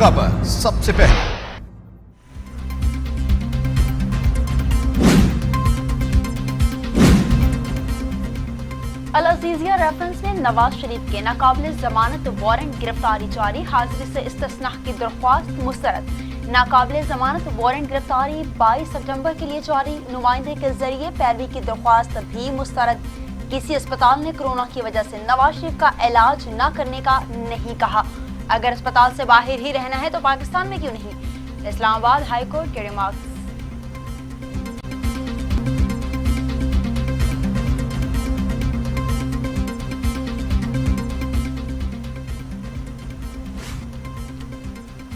खबर सबसे पहले। अल अजीजिया रेफरेंस ने नवाज शरीफ के नाकाबिल जमानत वारंट गिरफ्तारी जारी, हाजिरी से इस्तिस्ना की दरख्वास्त मुस्तरद। नाकाबिल जमानत वारंट गिरफ्तारी 22 सितंबर के लिए जारी, नुमाइंदे के जरिए पैरवी की दरख्वास्त भी मुस्तरद। किसी अस्पताल ने कोरोना की वजह से नवाज शरीफ का इलाज न करने का नहीं कहा। अगर अस्पताल से बाहर ही रहना है तो पाकिस्तान में क्यों नहीं? इस्लामाबाद हाई कोर्ट के रिमार्क्स।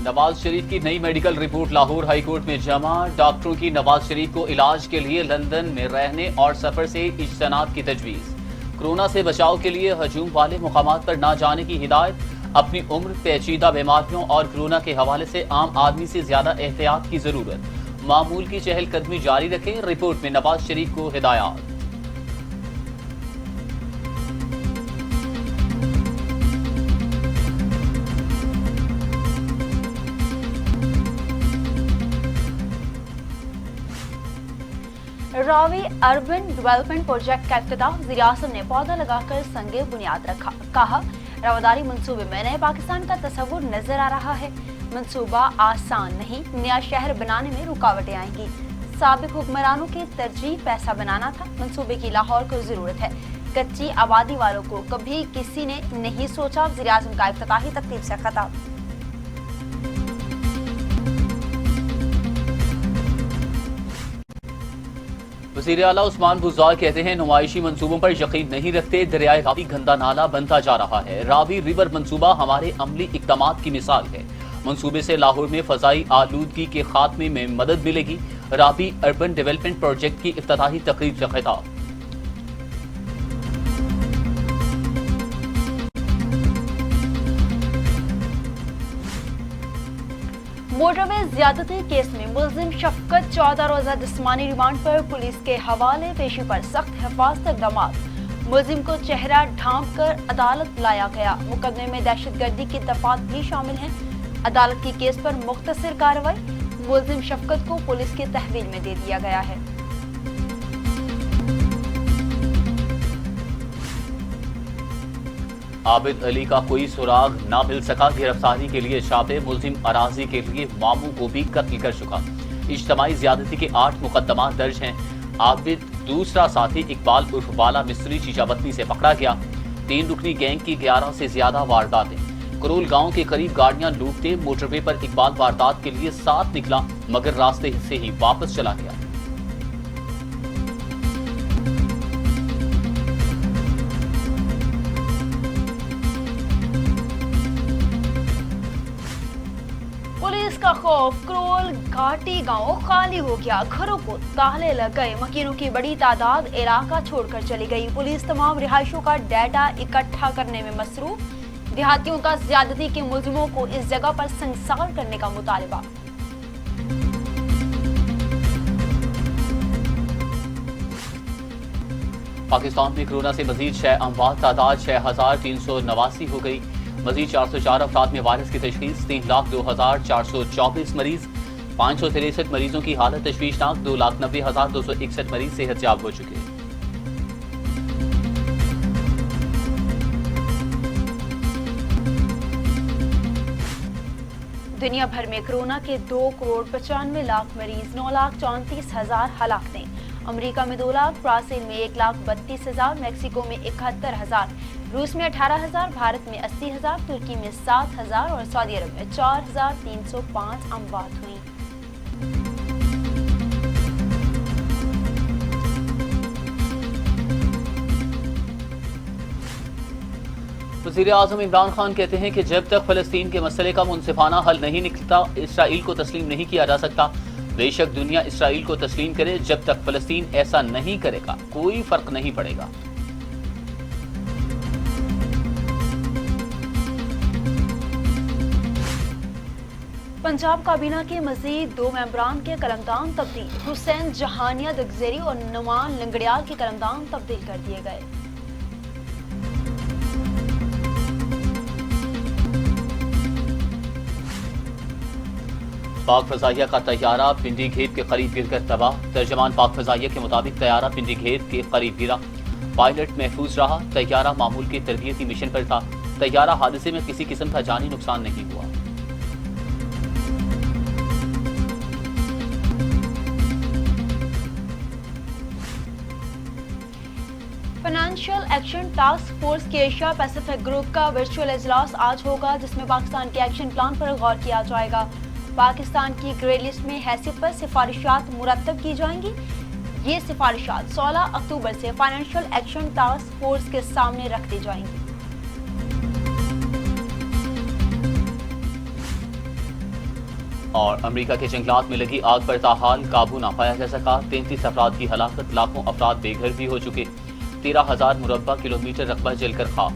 नवाज शरीफ की नई medical report Lahore high court में जमा। डॉक्टरों की नवाज शरीफ को इलाज के लिए लंदन में रहने और सफर से इज्तनाब की तजवीज। कोरोना से बचाव के लिए हजूम वाले मुकामात पर न जाने की हिदायत। अपनी उम्र, पेचीदा बीमारियों और कोरोना के हवाले से आम आदमी से ज्यादा एहतियात की जरूरत। मामूल की चहलकदमी जारी रखें, रिपोर्ट में नवाज शरीफ को हिदायत। रावी अर्बन डेवलपमेंट प्रोजेक्ट का इफ्तिताह वज़ीर आज़म ने पौधा लगाकर संगे बुनियाद रखा। कहा, रवादारी मंसूबे में नए पाकिस्तान का तस्वुर नजर आ रहा है। मंसूबा आसान नहीं, नया शहर बनाने में रुकावटें आएंगी। साबिक हुक्मरानों की तरजीह पैसा बनाना था, मंसूबे की लाहौर को जरूरत है। कच्ची आबादी वालों को कभी किसी ने नहीं सोचा। वज़ीर आज़म का इफ्तिताही तकरीब से खिताब। वज़ीर आला उस्मान बुज़दार कहते हैं, नुमाइशी मंसूबों पर यकीन नहीं रखते। दरियाए रावी गंदा नाला बनता जा रहा है। रावी रिवर मंसूबा हमारे अमली इक़दामात की मिसाल है। मंसूबे से लाहौर में फ़ज़ाई आलूदगी के खात्मे में मदद मिलेगी। रावी अर्बन डेवलपमेंट प्रोजेक्ट की इफ्तिताही तकरीब से खिताब। मोटरवे ज्यादती केस में मुलजिम शफकत 14 रोजा जिस्मानी रिमांड पर पुलिस के हवाले, पेशी पर सख्त हिफाजत इक़दामात। मुलजिम को चेहरा ढांप कर अदालत लाया गया। मुकदमे में दहशतगर्दी की दफात भी शामिल हैं। अदालत की केस पर मुख्तसर कार्रवाई। मुलजिम शफकत को पुलिस की तहवील में दे दिया गया है। आबिद अली का कोई सुराग ना मिल सका। गिरफ्तारी के लिए छापे। मुलजिम अराजी के लिए मामू को भी कत्ल कर चुका। इज्तमाई ज्यादती के 8 मुकदमा दर्ज हैं। आबिद दूसरा साथी इकबाल उर्फ बाला मिस्त्री चीचावतनी से पकड़ा गया। 3 रुकनी गैंग की 11 से ज्यादा वारदातें। करोल गांव के करीब गाड़ियां लूटते मोटरवे पर इकबाल वारदात के लिए साथ निकला, मगर रास्ते से ही वापस चला गया। पुलिस का खौफ, करोल घाटी गांव खाली हो गया। घरों को ताले लग गए। मकीनों की बड़ी तादाद इलाका छोड़कर चली गई। पुलिस तमाम रिहायशों का डाटा इकट्ठा करने में मसरूफ। देहातियों का ज्यादती के मुलजिमों को इस जगह पर संसार करने का मुतालबा। पाकिस्तान में कोरोना से मजीद 6 अमवात, तादाद 6389 हो गई। मजीद 404 अफराद में वायरस की तशखीस। 3,02,424 मरीज। 563 मरीजों की हालत तशवीशनाक। 2,90,261 मरीज सेहतयाब हो चुके हैं। दुनिया भर में कोरोना के 2,95,00,000 मरीज, 9,34,000 हलाकतें। अमेरिका में 2 लाख, ब्राजील में 1,32,000, मैक्सिको में 71,000, रूस में 18,000, भारत में 80,000, तुर्की में 7,000 और सऊदी अरब में 4,305 अमवात हुई। वज़ीर आज़म इमरान खान कहते हैं कि जब तक फ़लस्तीन के मसले का मुनसिफाना हल नहीं निकलता, इसराइल को तस्लीम नहीं किया जा सकता। बेशक दुनिया इसराइल को तस्लीम करे, जब तक फ़लस्तीन ऐसा नहीं करेगा कोई फर्क नहीं पड़ेगा। पंजाब काबीना के मजीद 2 मेंबरान के कलमदान तब्दील। हुसैन जहानिया दगजेरी और नुमान लंगड़ियाल के कलमदान तब्दील कर दिए गए। पाक फजाइया का तैयारा पिंडी घेत के करीब गिरकर तबाह। तर्जमान पाक फजाइया के मुताबिक तैयारा पिंडी घेत के करीब गिरा। पायलट महफूज रहा। तैयारा मामूल के तरबियती मिशन पर था। तैयारा हादसे में किसी किस्म का जानी नुकसान नहीं हुआ। फाइनेंशियल एक्शन टास्क फोर्स के एशिया पैसिफिक ग्रुप का वर्चुअल इजलास आज होगा, जिसमें पाकिस्तान के एक्शन प्लान पर गौर किया जाएगा। पाकिस्तान की ग्रे लिस्ट में हैसियत पर सिफारिशात मुरतब की जाएंगी। ये सिफारिशात 16 अक्टूबर से फाइनेंशियल एक्शन टास्क फोर्स के सामने रख दी जाएंगी। और अमेरिका के जंगलात में लगी आग पर ताहाल काबू ना पाया जा सका। 33 अफराद की हलाकत, लाखों अफराद बेघर भी हो चुके। 13,000 मुरब्बा किलोमीटर रकबा जलकर खाक।